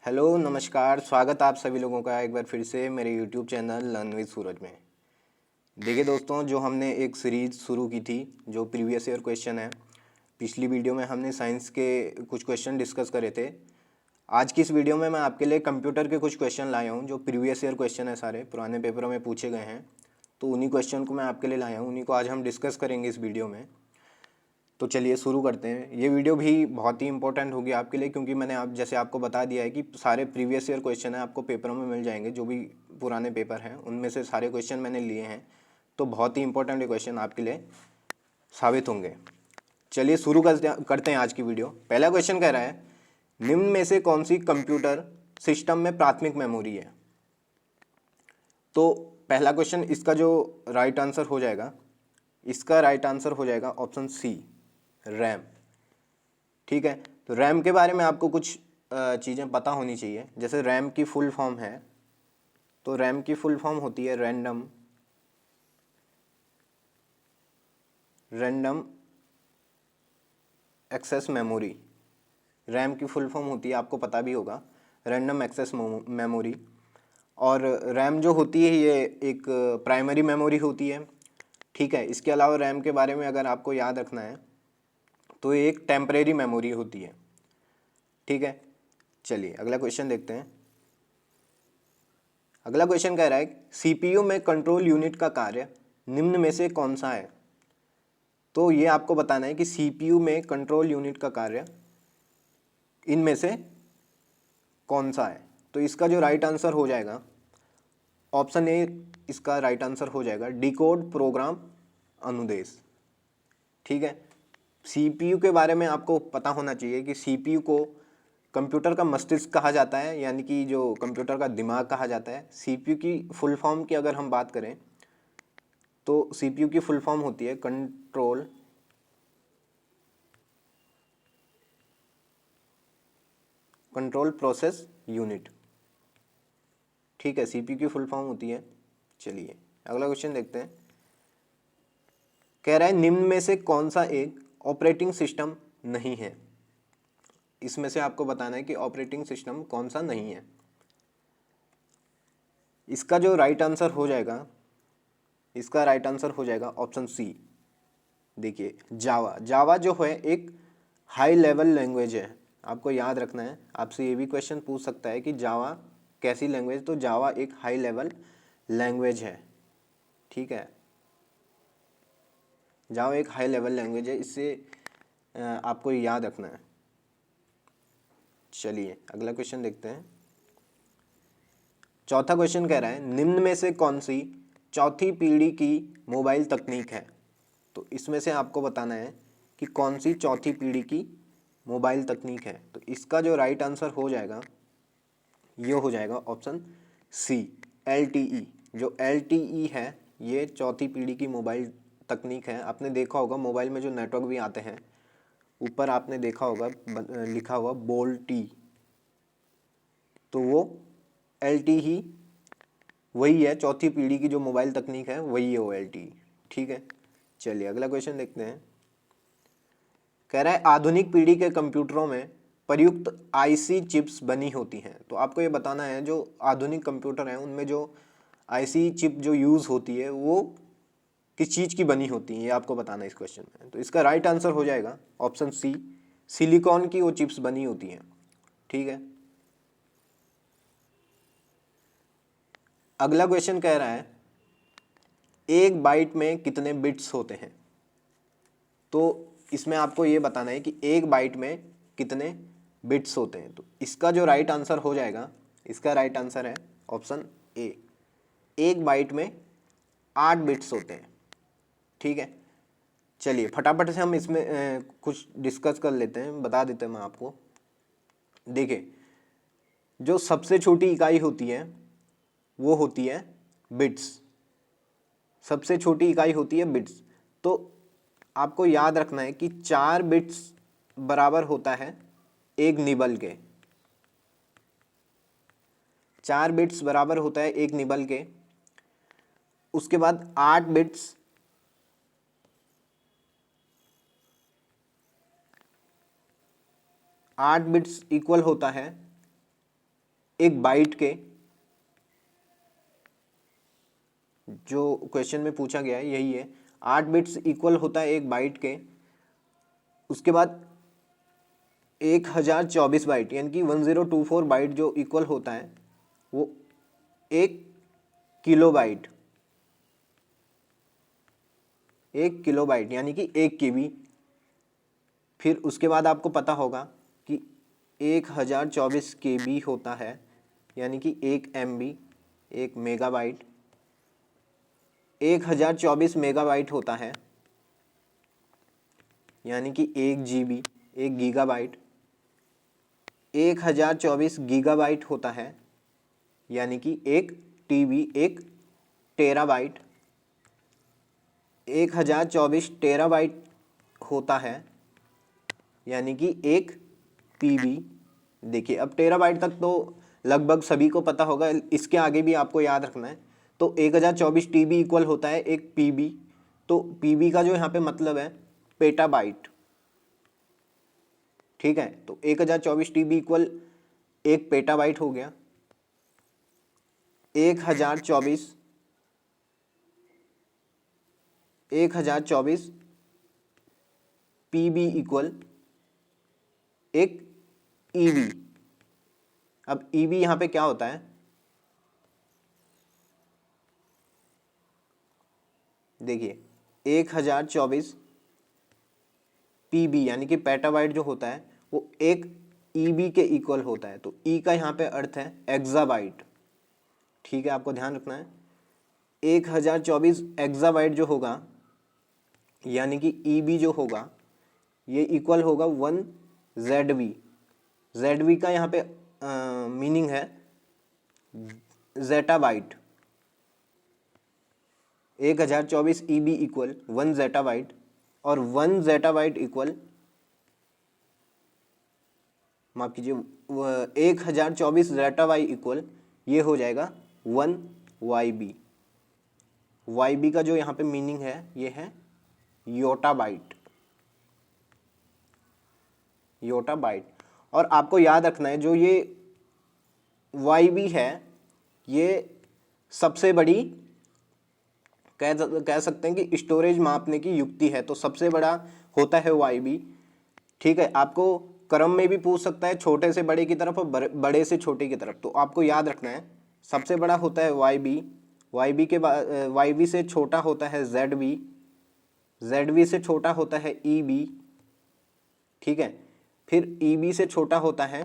Hello नमस्कार, स्वागत आप सभी लोगों का एक बार फिर से मेरे यूट्यूब चैनल लर्न विद सूरज में। देखिए दोस्तों, जो हमने एक सीरीज़ शुरू की थी जो प्रीवियस ईयर क्वेश्चन है। पिछली वीडियो में हमने साइंस के कुछ क्वेश्चन डिस्कस करे थे। आज की इस वीडियो में मैं आपके लिए कंप्यूटर के कुछ क्वेश्चन लाया हूँ जो प्रीवियस ईयर क्वेश्चन है, सारे पुराने पेपरों में पूछे गए हैं। तो उन्हीं क्वेश्चन को मैं आपके लिए लाया हूँ, उन्हीं को आज हम डिस्कस करेंगे इस वीडियो में। तो चलिए शुरू करते हैं। ये वीडियो भी बहुत ही इंपॉर्टेंट होगी आपके लिए, क्योंकि मैंने आप जैसे आपको बता दिया है कि सारे प्रीवियस ईयर क्वेश्चन है आपको पेपरों में मिल जाएंगे। जो भी पुराने पेपर हैं उनमें से सारे क्वेश्चन मैंने लिए हैं, तो बहुत ही इंपॉर्टेंट क्वेश्चन आपके लिए साबित होंगे। चलिए शुरू करते हैं आज की वीडियो। पहला क्वेश्चन कह रहा है, निम्न में से कौन सी कंप्यूटर सिस्टम में प्राथमिक मेमोरी है। तो पहला क्वेश्चन, इसका जो राइट आंसर हो जाएगा, इसका राइट आंसर हो जाएगा ऑप्शन सी, रैम। ठीक है, तो रैम के बारे में आपको कुछ चीज़ें पता होनी चाहिए। जैसे रैम की फुल फॉर्म है, तो रैम की फुल फॉर्म होती है रैंडम एक्सेस मेमोरी। रैम की फुल फॉर्म होती है, आपको पता भी होगा, रैंडम एक्सेस मेमोरी। और रैम जो होती है ये एक प्राइमरी मेमोरी होती है। ठीक है, इसके अलावा रैम के बारे में अगर आपको याद रखना है तो ये एक टेम्परेरी मेमोरी होती है। ठीक है, चलिए अगला क्वेश्चन देखते हैं। अगला क्वेश्चन कह रहा है, सीपीयू में कंट्रोल यूनिट का कार्य निम्न में से कौन सा है। तो ये आपको बताना है कि सीपीयू में कंट्रोल यूनिट का कार्य इनमें से कौन सा है। तो इसका जो राइट आंसर हो जाएगा ऑप्शन ए, इसका राइट आंसर हो जाएगा डिकोड प्रोग्राम अनुदेश। ठीक है, सीपीयू के बारे में आपको पता होना चाहिए कि सीपीयू को कंप्यूटर का मस्तिष्क कहा जाता है, यानी कि जो कंप्यूटर का दिमाग कहा जाता है। सीपीयू की फुल फॉर्म की अगर हम बात करें तो सीपीयू की फुल फॉर्म होती है कंट्रोल प्रोसेस यूनिट। ठीक है, सीपीयू की फुल फॉर्म होती है। चलिए अगला क्वेश्चन देखते हैं। कह रहा है, निम्न में से कौन सा एक ऑपरेटिंग सिस्टम नहीं है। इसमें से आपको बताना है कि ऑपरेटिंग सिस्टम कौन सा नहीं है। इसका जो राइट आंसर हो जाएगा, इसका राइट आंसर हो जाएगा ऑप्शन सी। देखिए जावा। जावा जो है एक हाई लेवल लैंग्वेज है। आपको याद रखना है, आपसे ये भी क्वेश्चन पूछ सकता है कि जावा कैसी लैंग्वेज। तो जावा एक हाई लेवल लैंग्वेज है। ठीक है, जावा एक हाई लेवल लैंग्वेज है, इससे आपको याद रखना है। चलिए अगला क्वेश्चन देखते हैं। चौथा क्वेश्चन कह रहा है, निम्न में से कौन सी चौथी पीढ़ी की मोबाइल तकनीक है। तो इसमें से आपको बताना है कि कौन सी चौथी पीढ़ी की मोबाइल तकनीक है। तो इसका जो राइट आंसर हो जाएगा ये हो जाएगा ऑप्शन सी, LTE। जो LTE है ये चौथी पीढ़ी की मोबाइल तकनीक है। आपने देखा होगा मोबाइल में जो नेटवर्क भी आते हैं, ऊपर आपने देखा होगा लिखा हुआ बोल्टी, तो वो LTE ही वही है। चौथी पीढ़ी की जो मोबाइल तकनीक है वही है वो LTE। ठीक है, चलिए अगला क्वेश्चन देखते हैं। कह रहा है, आधुनिक पीढ़ी के कंप्यूटरों में प्रयुक्त IC चिप्स बनी होती हैं। तो आपको ये बताना है जो आधुनिक कंप्यूटर हैं उनमें जो IC चिप जो यूज़ होती है वो किस चीज़ की बनी होती है, ये आपको बताना है इस क्वेश्चन में। तो इसका राइट आंसर हो जाएगा ऑप्शन सी, सिलिकॉन की वो चिप्स बनी होती हैं। ठीक है, अगला क्वेश्चन कह रहा है, एक बाइट में कितने बिट्स होते हैं। तो इसमें आपको ये बताना है कि एक बाइट में कितने बिट्स होते हैं। तो इसका जो राइट आंसर हो जाएगा, इसका राइट आंसर है ऑप्शन ए, एक बाइट में 8 बिट्स होते हैं। ठीक है, चलिए फटाफट से हम इसमें कुछ डिस्कस कर लेते हैं, बता देते हैं मैं आपको। देखिए, जो सबसे छोटी इकाई होती है वो होती है बिट्स। सबसे छोटी इकाई होती है बिट्स। तो आपको याद रखना है कि 4 बिट्स बराबर होता है एक निबल के। 4 बिट्स बराबर होता है एक निबल के। उसके बाद 8 बिट्स इक्वल होता है एक बाइट के, जो क्वेश्चन में पूछा गया है यही है, 8 बिट्स इक्वल होता है एक बाइट के। उसके बाद 1024 बाइट यानी कि 1024 बाइट जो इक्वल होता है वो 1 किलोबाइट, 1 किलोबाइट यानी कि 1 केबी। फिर उसके बाद आपको पता होगा कि 1024 केबी होता है यानी कि 1 MB, 1 मेगाबाइट। 1024 मेगाबाइट होता है यानी कि 1 GB, 1 गीगाबाइट। 1024 गीगाबाइट होता है यानी कि 1 TB, 1 टेराबाइट। 1024 टेराबाइट होता है यानी कि 1 PB। देखिए अब टेराबाइट तक तो लगभग सभी को पता होगा, इसके आगे भी आपको याद रखना है। तो 1024 TB इक्वल होता है 1 PB। तो PB का जो यहाँ पे मतलब है पेटाबाइट, ठीक है। तो 1024 TB इक्वल 1 पेटाबाइट हो गया। 1024 PB इक्वल 1 EB। अब EB यहाँ पे क्या होता है, देखिए 1024 PB यानी कि पेटाबाइट जो होता है वो 1 EB के इक्वल होता है। तो E का यहाँ पे अर्थ है एक्साबाइट, ठीक है, आपको ध्यान रखना है। 1024 एक्साबाइट जो होगा यानी कि EB जो होगा ये इक्वल होगा 1 ZB। ZB का यहाँ पे मीनिंग है जेटाबाइट। 1024 EB इक्वल 1 जेटाबाइट और 1 जेटाबाइट इक्वल, माफ कीजिए, 1024 जेटाबाइट इक्वल ये हो जाएगा 1 YB। YB का जो यहाँ पे मीनिंग है ये है योटाबाइट, योटाबाइट। और आपको याद रखना है जो ये YB है ये सबसे बड़ी कह सकते हैं कि स्टोरेज मापने की युक्ति है। तो सबसे बड़ा होता है YB, ठीक है। आपको क्रम में भी पूछ सकता है, छोटे से बड़े की तरफ और बड़े से छोटे की तरफ। तो आपको याद रखना है सबसे बड़ा होता है YB, YB के बाद YB से छोटा होता है ZB, ZB से छोटा होता है EB, ठीक है। फिर EB से छोटा होता है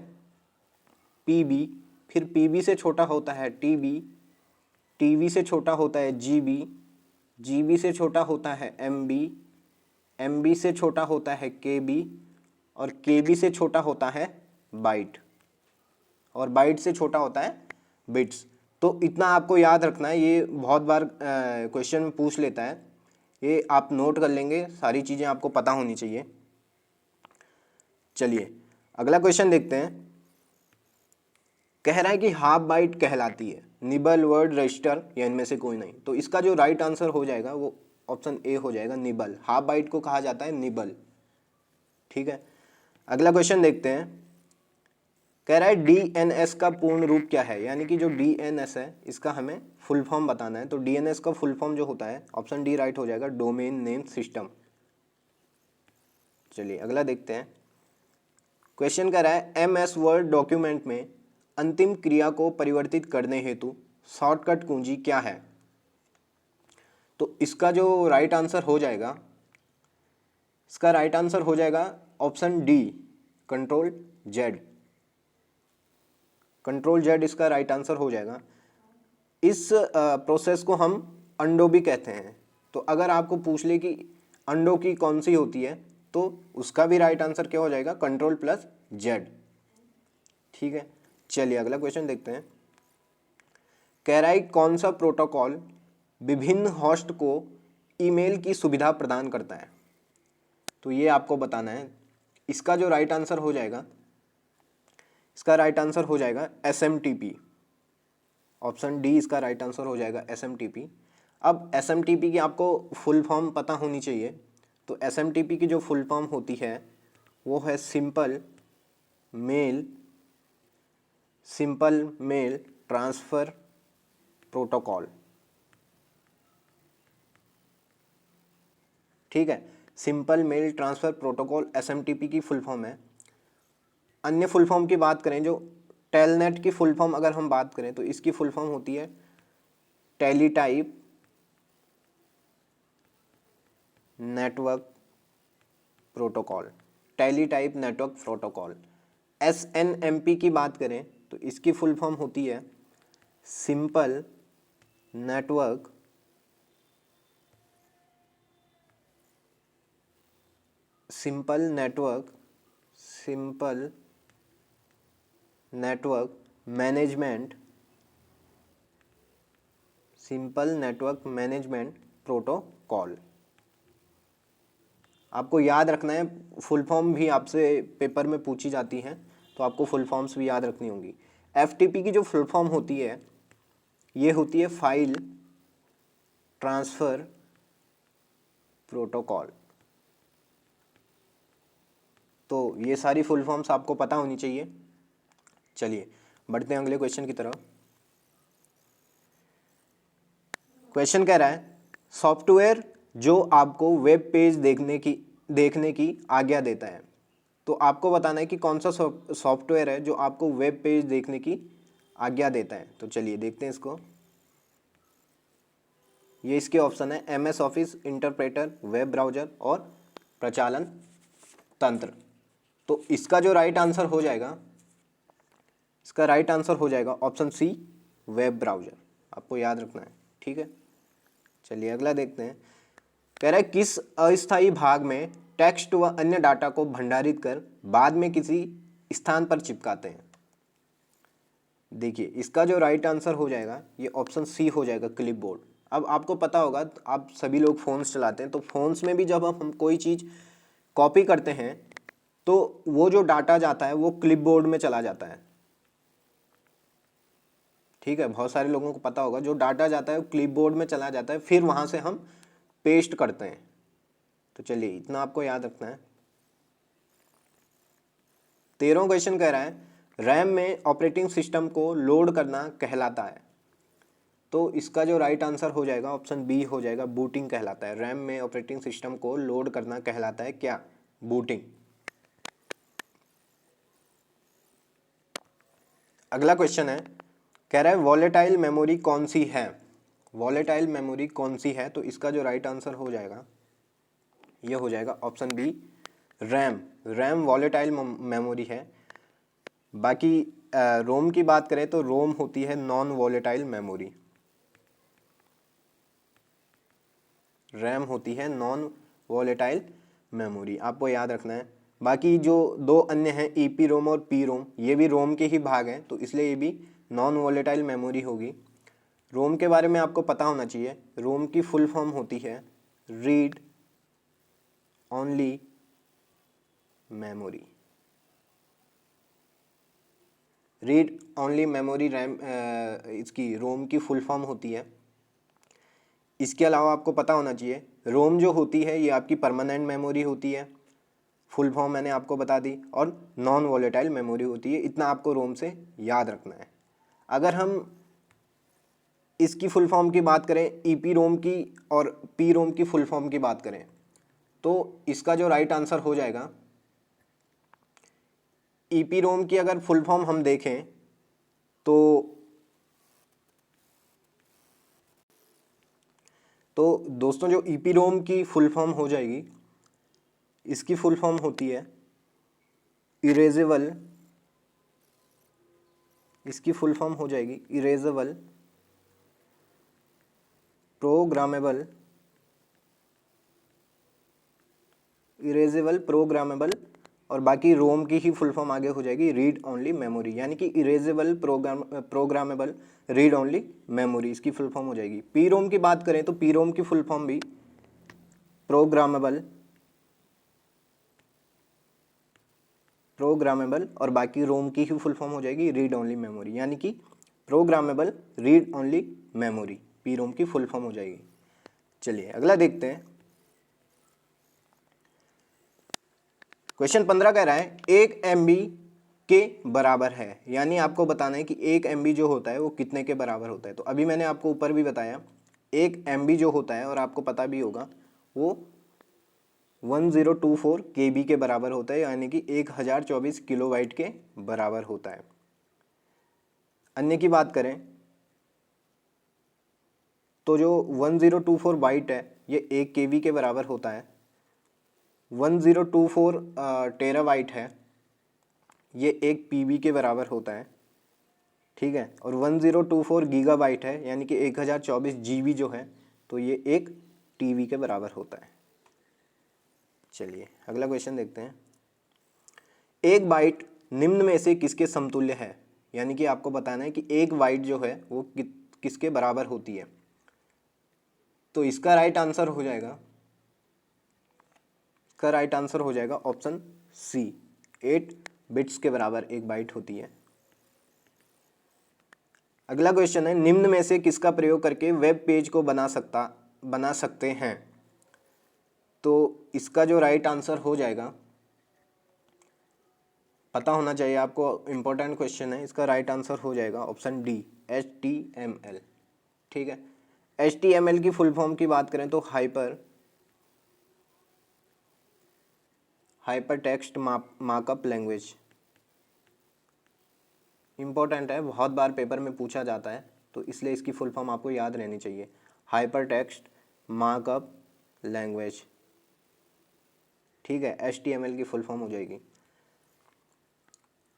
PB, फिर PB से छोटा होता है TB, TB से छोटा होता है GB, GB से छोटा होता है MB, MB से छोटा होता है KB और KB से छोटा होता है बाइट और बाइट से छोटा होता है बिट्स। तो इतना आपको याद रखना है, ये बहुत बार क्वेश्चन में पूछ लेता है, ये आप नोट कर लेंगे, सारी चीज़ें आपको पता होनी चाहिए। चलिए अगला क्वेश्चन देखते हैं। कह रहा है कि हाफ बाइट कहलाती है निबल, वर्ड, रजिस्टर या इनमें से कोई नहीं। तो इसका जो राइट आंसर हो जाएगा वो ऑप्शन ए हो जाएगा, निबल। हाफ बाइट को कहा जाता है निबल, ठीक है। अगला क्वेश्चन देखते हैं। कह रहा है DNS का पूर्ण रूप क्या है, यानी कि जो DNS है इसका हमें फुल फॉर्म बताना है। तो DNS का फुल फॉर्म जो होता है ऑप्शन डी राइट हो जाएगा, डोमेन नेम सिस्टम। चलिए अगला देखते हैं। क्वेश्चन कह रहा है MS वर्ड डॉक्यूमेंट में अंतिम क्रिया को परिवर्तित करने हेतु शॉर्टकट कुंजी क्या है। तो इसका जो राइट आंसर हो जाएगा, इसका राइट आंसर हो जाएगा option D, control Z। Control Z इसका राइट आंसर हो जाएगा। इस प्रोसेस को हम अंडो भी कहते हैं। तो अगर आपको पूछ ले कि अंडो की कौन सी होती है तो उसका भी राइट आंसर क्या हो जाएगा, कंट्रोल प्लस Z, ठीक है। चलिए अगला क्वेश्चन देखते हैं। कह रहा है कौन सा प्रोटोकॉल विभिन्न होस्ट को ईमेल की सुविधा प्रदान करता है। तो ये आपको बताना है। इसका जो राइट आंसर हो जाएगा, इसका राइट आंसर हो जाएगा SMTP। ऑप्शन डी इसका राइट आंसर हो जाएगा SMTP। अब SMTP की आपको फुल फॉर्म पता होनी चाहिए। तो SMTP की जो फुल फॉर्म होती है वो है सिंपल मेल ट्रांसफ़र प्रोटोकॉल। ठीक है, simple mail transfer protocol SMTP की फुल फॉर्म है। अन्य फुल फॉर्म की बात करें, जो टेलनेट की फुल फॉर्म अगर हम बात करें तो इसकी फुल फॉर्म होती है teletype network protocol. Teletype network protocol. SNMP की बात करें तो इसकी फुल फॉर्म होती है सिंपल नेटवर्क मैनेजमेंट प्रोटोकॉल। आपको याद रखना है, फुल फॉर्म भी आपसे पेपर में पूछी जाती हैं, तो आपको फुल फॉर्म्स भी याद रखनी होंगी। FTP की जो फुल फॉर्म होती है ये होती है फाइल ट्रांसफ़र प्रोटोकॉल। तो ये सारी फुल फॉर्म्स आपको पता होनी चाहिए। चलिए बढ़ते हैं अगले क्वेश्चन की तरफ। क्वेश्चन कह रहा है सॉफ्टवेयर जो आपको वेब पेज देखने की आज्ञा देता है। तो आपको बताना है कि कौन सा सॉफ्टवेयर है जो आपको वेब पेज देखने की आज्ञा देता है। तो चलिए देखते हैं इसको। ये इसके ऑप्शन है MS office, interpreter, web browser और प्रचालन तंत्र। तो इसका जो राइट आंसर हो जाएगा, इसका राइट आंसर हो जाएगा ऑप्शन C, वेब ब्राउज़र। आपको याद रखना है। ठीक है, चलिए अगला देखते हैं। कह रहा है किस अस्थायी भाग में टेक्स्ट व अन्य डाटा को भंडारित कर बाद में किसी स्थान पर चिपकाते हैं। देखिए इसका जो राइट आंसर हो जाएगा ये ऑप्शन C हो जाएगा, क्लिपबोर्ड। अब आपको पता होगा, आप सभी लोग फ़ोन्स चलाते हैं, तो फ़ोन्स में भी जब हम कोई चीज़ कॉपी करते हैं तो वो जो डाटा जाता है वो क्लिपबोर्ड में चला जाता है। ठीक है, बहुत सारे लोगों को पता होगा, जो डाटा जाता है वो क्लिपबोर्ड में चला जाता है, फिर वहाँ से हम पेस्ट करते हैं। तो चलिए इतना आपको याद रखना है। 13वां क्वेश्चन कह रहा है रैम में ऑपरेटिंग सिस्टम को लोड करना कहलाता है। तो इसका जो राइट आंसर हो जाएगा ऑप्शन B हो जाएगा, बूटिंग कहलाता है। रैम में ऑपरेटिंग सिस्टम को लोड करना कहलाता है क्या? बूटिंग। अगला क्वेश्चन है, कह रहा है वॉलेटाइल मेमोरी कौन सी है। वॉलेटाइल मेमोरी कौन सी है? तो इसका जो राइट आंसर हो जाएगा ये हो जाएगा option B, RAM. RAM volatile memory है। बाकी रोम की बात करें तो रोम होती है नॉन वॉलेटाइल मेमोरी। रैम होती है नॉन वॉलेटाइल मेमोरी, आपको याद रखना है। बाकी जो दो अन्य हैं EP रोम और P रोम, ये भी रोम के ही भाग हैं, तो इसलिए ये भी नॉन वॉलेटाइल मेमोरी होगी। रोम के बारे में आपको पता होना चाहिए। रोम की फुल फॉर्म होती है read only memory. Read only memory RAM इसकी रोम की फुल फॉर्म होती है। इसके अलावा आपको पता होना चाहिए रोम जो होती है ये आपकी परमानेंट मेमोरी होती है, फुल फॉर्म मैंने आपको बता दी, और नॉन वॉलेटाइल मेमोरी होती है। इतना आपको रोम से याद रखना है। अगर हम इसकी फुल फॉर्म की बात करें, EP रोम की और P रोम की फुल फॉर्म की बात करें, तो इसका जो राइट आंसर हो जाएगा EP रोम की अगर फुल फॉर्म हम देखें तो दोस्तों जो EP रोम की फुल फॉर्म हो जाएगी, इसकी फुल फॉर्म होती है इरेजेबल। इसकी फुल फॉर्म हो जाएगी इरेजेबल प्रोग्रामेबल, और बाकी रोम की ही फुल फॉर्म आगे हो जाएगी रीड ओनली मेमोरी, यानी कि erasable programmable read only memory इसकी फुल फॉर्म हो जाएगी। P रोम की बात करें तो P रोम की फुल फॉर्म भी प्रोग्रामेबल और बाकी रोम की ही फुल फॉर्म हो जाएगी रीड ओनली मेमोरी, यानी कि programmable read only memory P रोम की फुल फॉर्म हो जाएगी। चलिए अगला देखते हैं। क्वेश्चन 15 कह रहा है 1 MB के बराबर है, यानी आपको बताना है कि 1 MB जो होता है वो कितने के बराबर होता है। तो अभी मैंने आपको ऊपर भी बताया 1 MB जो होता है, और आपको पता भी होगा, वो 1024 KB के बराबर होता है, यानी कि 1024 किलोबाइट के बराबर होता है। अन्य की बात करें तो जो 1024 बाइट है ये 1 KB के बराबर होता है। 1024 टेराबाइट है, ये 1 PB के बराबर होता है, ठीक है। और 1024 गीगाबाइट है, यानी कि 1024 GB जो है, तो ये 1 TB के बराबर होता है। चलिए अगला क्वेश्चन देखते हैं। एक बाइट निम्न में से किसके समतुल्य है, यानी कि आपको बताना है कि एक बाइट जो है वो किसके बराबर होती है। तो इसका राइट आंसर हो जाएगा, इसका राइट आंसर हो जाएगा ऑप्शन सी, 8 बिट्स के बराबर एक बाइट होती है। अगला क्वेश्चन है, निम्न में से किसका प्रयोग करके वेब पेज को बना सकते हैं। तो इसका जो राइट आंसर हो जाएगा, पता होना चाहिए आपको, इंपॉर्टेंट क्वेश्चन है, इसका राइट आंसर हो जाएगा ऑप्शन डी, HTML, ठीक है। HTML की फुल फॉर्म की बात करें तो hyper text markup language. Important है, बहुत बार पेपर में पूछा जाता है, तो इसलिए इसकी फुल फॉर्म आपको याद रहनी चाहिए, हाइपर टेक्स्ट मार्कअप लैंग्वेज, ठीक है। HTML की फुल फॉर्म हो जाएगी।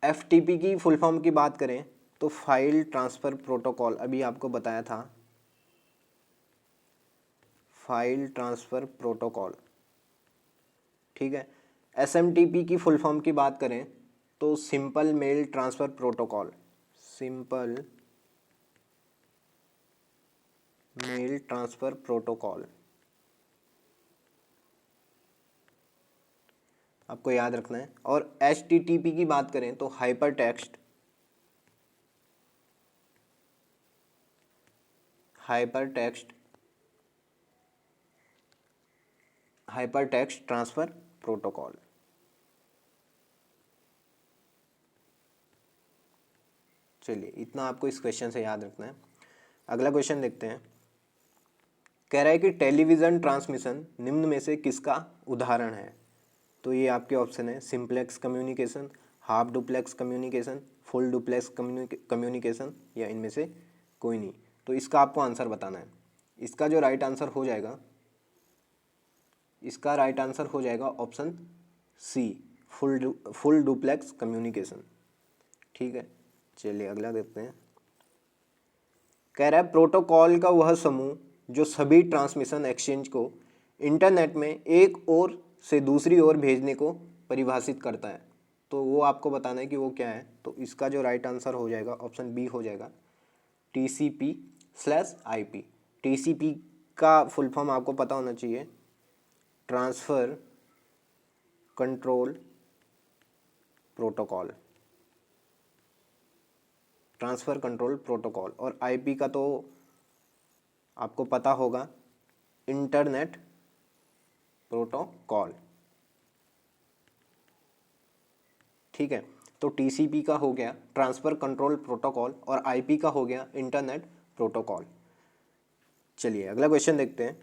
FTP की फुल फॉर्म की बात करें तो फाइल ट्रांसफ़र प्रोटोकॉल, अभी आपको बताया था, फाइल ट्रांसफ़र प्रोटोकॉल, ठीक है। SMTP की फुल फॉर्म की बात करें तो simple mail transfer protocol, simple mail transfer protocol, आपको याद रखना है। और HTTP की बात करें तो हाइपर टेक्स्ट ट्रांसफ़र प्रोटोकॉल। चलिए इतना आपको इस क्वेश्चन से याद रखना है। अगला क्वेश्चन देखते हैं। कह रहा है कि टेलीविज़न ट्रांसमिशन निम्न में से किसका उदाहरण है। तो ये आपके ऑप्शन है, simplex communication, half duplex communication, full duplex communication, या इनमें से कोई नहीं। तो इसका आपको आंसर बताना है। इसका जो राइट आंसर हो जाएगा, इसका राइट आंसर हो जाएगा option C, full duplex communication, ठीक है। चलिए अगला देखते हैं। कह रहा है प्रोटोकॉल का वह समूह जो सभी ट्रांसमिशन एक्सचेंज को इंटरनेट में एक ओर से दूसरी ओर भेजने को परिभाषित करता है। तो वो आपको बताना है कि वो क्या है। तो इसका जो राइट आंसर हो जाएगा ऑप्शन बी हो जाएगा, TCP/IP। TCP का फुल फॉर्म आपको पता होना चाहिए, transfer control protocol, transfer control protocol. और IP का तो आपको पता होगा, इंटरनेट प्रोटोकॉल, ठीक है। तो TCP का हो गया ट्रांसफ़र कंट्रोल प्रोटोकॉल, और IP का हो गया इंटरनेट प्रोटोकॉल। चलिए अगला क्वेश्चन देखते हैं।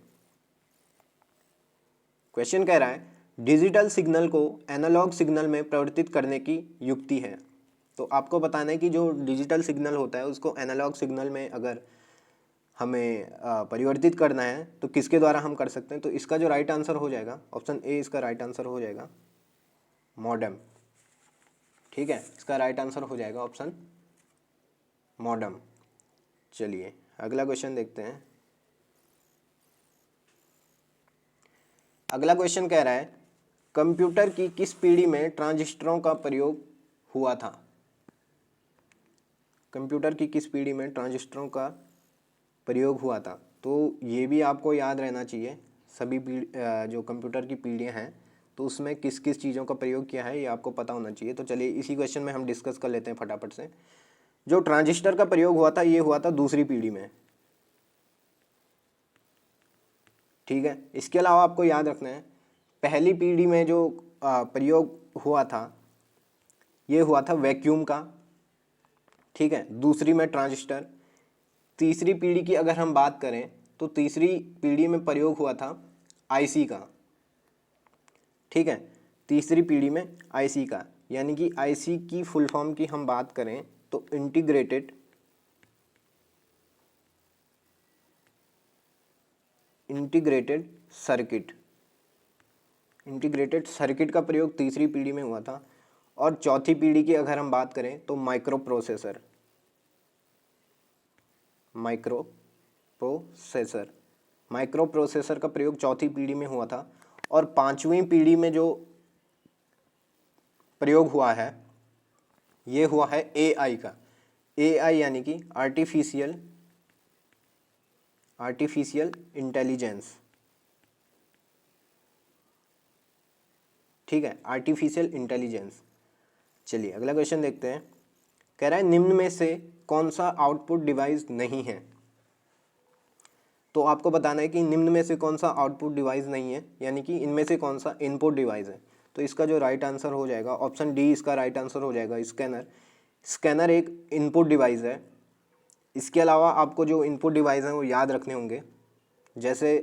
क्वेश्चन कह रहा है डिजिटल सिग्नल को एनालॉग सिग्नल में परिवर्तित करने की युक्ति है। तो आपको बताना है कि जो डिजिटल सिग्नल होता है उसको एनालॉग सिग्नल में अगर हमें परिवर्तित करना है तो किसके द्वारा हम कर सकते हैं। तो इसका जो राइट आंसर हो जाएगा ऑप्शन ए, इसका राइट आंसर हो जाएगा मॉडेम, ठीक है। इसका राइट आंसर हो जाएगा ऑप्शन मॉडेम। चलिए अगला क्वेश्चन देखते हैं। अगला क्वेश्चन कह रहा है कंप्यूटर की किस पीढ़ी में ट्रांजिस्टरों का प्रयोग हुआ था। कंप्यूटर की किस पीढ़ी में ट्रांजिस्टरों का प्रयोग हुआ था। तो ये भी आपको याद रहना चाहिए, सभी जो कंप्यूटर की पीढ़ियाँ हैं तो उसमें किस किस चीज़ों का प्रयोग किया है ये आपको पता होना चाहिए। तो चलिए इसी क्वेश्चन में हम डिस्कस कर लेते हैं फटाफट से। जो ट्रांजिस्टर का प्रयोग हुआ था ये हुआ था दूसरी पीढ़ी में, ठीक है। इसके अलावा आपको याद रखना है पहली पीढ़ी में जो प्रयोग हुआ था ये हुआ था वैक्यूम का, ठीक है। दूसरी में ट्रांजिस्टर। तीसरी पीढ़ी की अगर हम बात करें तो तीसरी पीढ़ी में प्रयोग हुआ था आईसी का, ठीक है। तीसरी पीढ़ी में आईसी का, यानी कि आईसी की फुल फॉर्म की हम बात करें तो इंटीग्रेटेड सर्किट। इंटीग्रेटेड सर्किट का प्रयोग तीसरी पीढ़ी में हुआ था। और चौथी पीढ़ी की अगर हम बात करें तो माइक्रो प्रोसेसर का प्रयोग चौथी पीढ़ी में हुआ था। और पांचवी पीढ़ी में जो प्रयोग हुआ है ये हुआ है एआई का। एआई यानी कि आर्टिफिशियल इंटेलिजेंस, ठीक है, आर्टिफिशियल इंटेलिजेंस। चलिए अगला क्वेश्चन देखते हैं। कह रहा है निम्न में से कौन सा आउटपुट डिवाइस नहीं है। तो आपको बताना है कि निम्न में से कौन सा आउटपुट डिवाइस नहीं है, यानी कि इनमें से कौन सा इनपुट डिवाइस है। तो इसका जो राइट आंसर हो जाएगा ऑप्शन डी, इसका राइट आंसर हो जाएगा स्कैनर एक इनपुट डिवाइस है। इसके अलावा आपको जो इनपुट डिवाइस हैं वो याद रखने होंगे। जैसे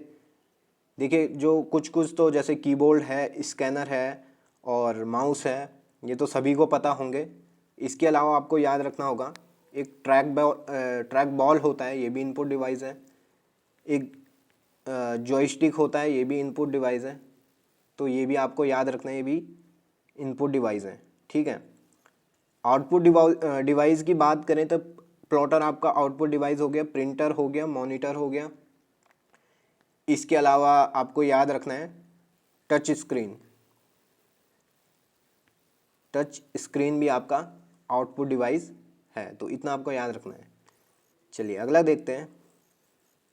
देखिए जो कुछ तो जैसे कीबोर्ड है, स्कैनर है और माउस है, ये तो सभी को पता होंगे। इसके अलावा आपको याद रखना होगा एक ट्रैक बॉल होता है, ये भी इनपुट डिवाइस है। एक जॉयस्टिक होता है, ये भी इनपुट डिवाइस है। तो ये भी आपको याद रखना है, ये भी इनपुट डिवाइस है, ठीक है। आउटपुट डिवाइस की बात करें तो प्लॉटर आपका आउटपुट डिवाइस हो गया, प्रिंटर हो गया, मॉनिटर हो गया। इसके अलावा आपको याद रखना है टच स्क्रीन भी आपका आउटपुट डिवाइस है। तो इतना आपको याद रखना है। चलिए अगला देखते हैं।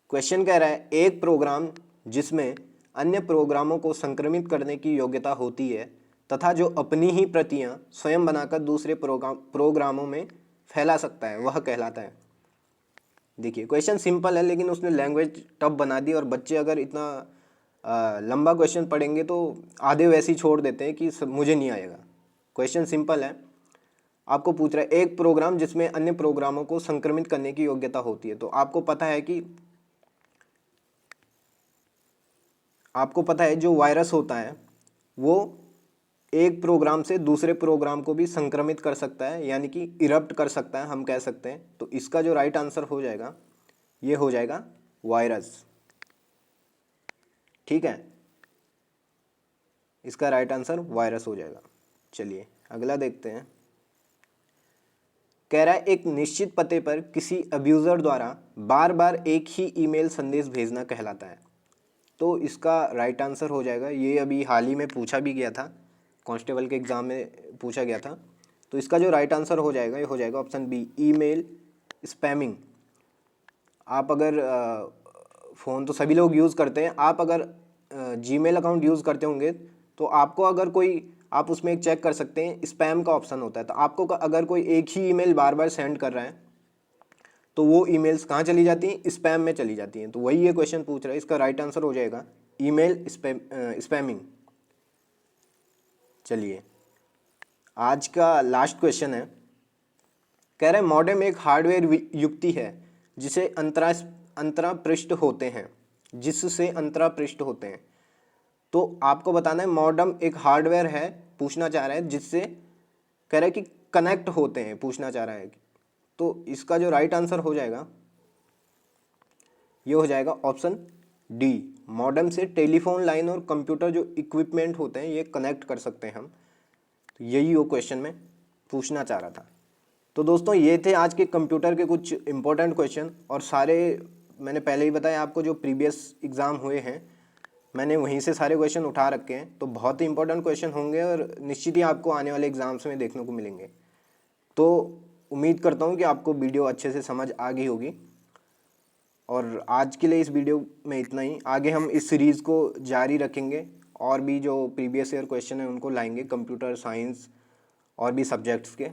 क्वेश्चन कह रहा है एक प्रोग्राम जिसमें अन्य प्रोग्रामों को संक्रमित करने की योग्यता होती है तथा जो अपनी ही प्रतियां स्वयं बनाकर दूसरे प्रोग्रामों में फैला सकता है वह कहलाता है। देखिए क्वेश्चन सिंपल है लेकिन उसने लैंग्वेज टफ बना दी, और बच्चे अगर इतना लंबा क्वेश्चन पढ़ेंगे तो आधे वैसे ही छोड़ देते हैं कि मुझे नहीं आएगा। क्वेश्चन सिंपल है, आपको पूछ रहा है एक प्रोग्राम जिसमें अन्य प्रोग्रामों को संक्रमित करने की योग्यता होती है। तो आपको पता है जो वायरस होता है वो एक प्रोग्राम से दूसरे प्रोग्राम को भी संक्रमित कर सकता है, यानी कि इरप्ट कर सकता है हम कह सकते हैं। तो इसका जो राइट आंसर हो जाएगा ये हो जाएगा वायरस, ठीक है। इसका राइट आंसर वायरस हो जाएगा। चलिए अगला देखते हैं। कह रहा है एक निश्चित पते पर किसी अब्यूज़र द्वारा बार बार एक ही ईमेल संदेश भेजना कहलाता है। तो इसका राइट आंसर हो जाएगा, ये अभी हाल ही में पूछा भी गया था, कांस्टेबल के एग्ज़ाम में पूछा गया था। तो इसका जो राइट आंसर हो जाएगा ये हो जाएगा ऑप्शन बी, ईमेल स्पैमिंग। आप अगर फ़ोन तो सभी लोग यूज़ करते हैं, आप अगर जीमेल अकाउंट यूज़ करते होंगे तो आपको अगर कोई, आप उसमें एक चेक कर सकते हैं स्पैम का ऑप्शन होता है। तो आपको अगर कोई एक ही ईमेल बार बार सेंड कर रहा है तो वो ईमेल्स कहाँ चली जाती हैं, स्पैम में चली जाती हैं। तो वही ये क्वेश्चन पूछ रहा है, इसका राइट आंसर हो जाएगा ईमेल स्पैमिंग। चलिए आज का लास्ट क्वेश्चन है। कह रहे हैं मॉडेम एक हार्डवेयर युक्ति है जिससे अंतरा पृष्ठ होते हैं। तो आपको बताना है मॉडेम एक हार्डवेयर है, पूछना चाह रहा है जिससे, कह रहा है कि कनेक्ट होते हैं, पूछना चाह रहा है। तो इसका जो राइट आंसर हो जाएगा ये हो जाएगा ऑप्शन डी, मॉडेम से टेलीफोन लाइन और कंप्यूटर जो इक्विपमेंट होते हैं ये कनेक्ट कर सकते हैं हम। तो यही वो क्वेश्चन में पूछना चाह रहा था। तो दोस्तों ये थे आज के कंप्यूटर के कुछ इंपॉर्टेंट क्वेश्चन, और सारे मैंने पहले ही बताया आपको जो प्रीवियस एग्ज़ाम हुए हैं मैंने वहीं से सारे क्वेश्चन उठा रखे हैं। तो बहुत ही इंपॉर्टेंट क्वेश्चन होंगे और निश्चित ही आपको आने वाले एग्ज़ाम्स में देखने को मिलेंगे। तो उम्मीद करता हूँ कि आपको वीडियो अच्छे से समझ आ गई होगी, और आज के लिए इस वीडियो में इतना ही। आगे हम इस सीरीज़ को जारी रखेंगे और भी जो प्रीवियस ईयर क्वेश्चन है उनको लाएंगे, कंप्यूटर साइंस और भी सब्जेक्ट्स के।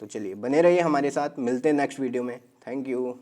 तो चलिए बने रहिए हमारे साथ, मिलते हैं नेक्स्ट वीडियो में। Thank you.